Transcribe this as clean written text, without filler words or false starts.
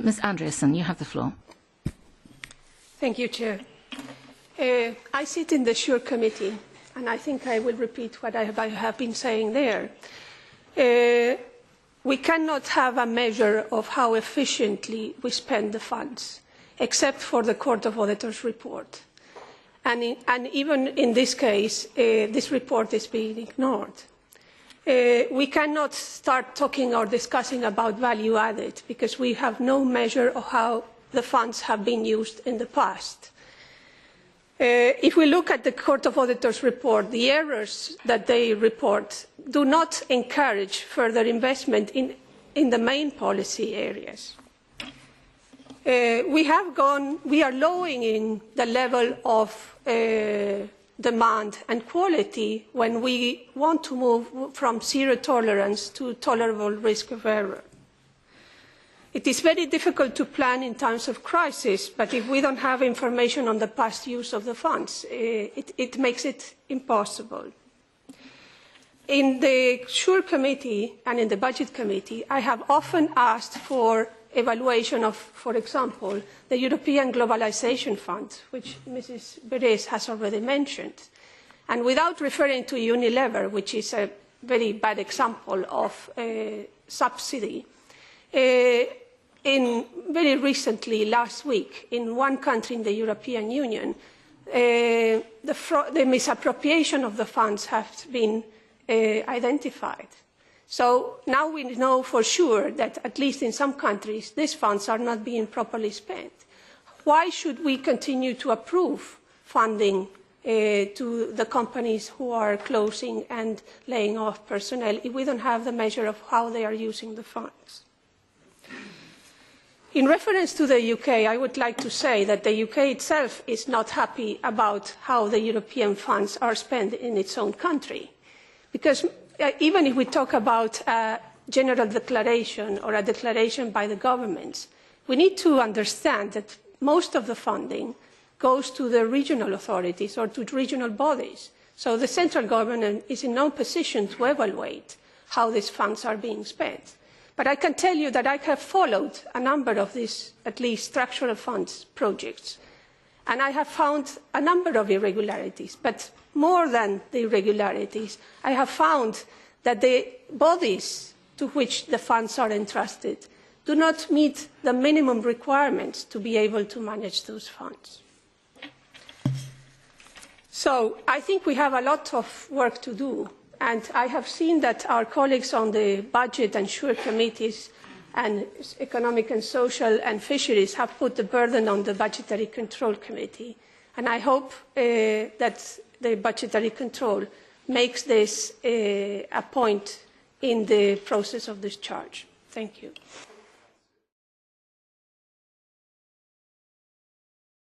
Ms. Andreasen, you have the floor. Thank you, Chair. I sit in the SURE committee, and I think I will repeat what I have been saying there. We cannot have a measure of how efficiently we spend the funds, except for the Court of Auditors report. And even in this case, this report is being ignored. We cannot start talking or discussing about value added because we have no measure of how the funds have been used in the past. If we look at the Court of Auditors report, the errors that they report do not encourage further investment in the main policy areas. We are lowering the level of demand and quality when we want to move from zero tolerance to tolerable risk of error. It is very difficult to plan in times of crisis, but if we don't have information on the past use of the funds, it makes it impossible. In the SURE committee and in the Budget committee, I have often asked for evaluation of, for example, the European Globalization Fund, which Mrs. Berés has already mentioned. And without referring to Unilever, which is a very bad example of subsidy, very recently, last week, in one country in the European Union, the misappropriation of the funds has been identified. So now we know for sure that, at least in some countries, these funds are not being properly spent. Why should we continue to approve funding to the companies who are closing and laying off personnel if we don't have the measure of how they are using the funds? In reference to the UK, I would like to say that the UK itself is not happy about how the European funds are spent in its own country. Because even if we talk about a general declaration or a declaration by the governments, we need to understand that most of the funding goes to the regional authorities or to regional bodies. So the central government is in no position to evaluate how these funds are being spent. But I can tell you that I have followed a number of these, at least, structural funds projects, and I have found a number of irregularities. But more than the irregularities, I have found that the bodies to which the funds are entrusted do not meet the minimum requirements to be able to manage those funds. So I think we have a lot of work to do. And I have seen that our colleagues on the Budget and SURE committees and Economic and Social and Fisheries have put the burden on the Budgetary Control Committee. And I hope that the Budgetary Control makes this a point in the process of discharge. Thank you.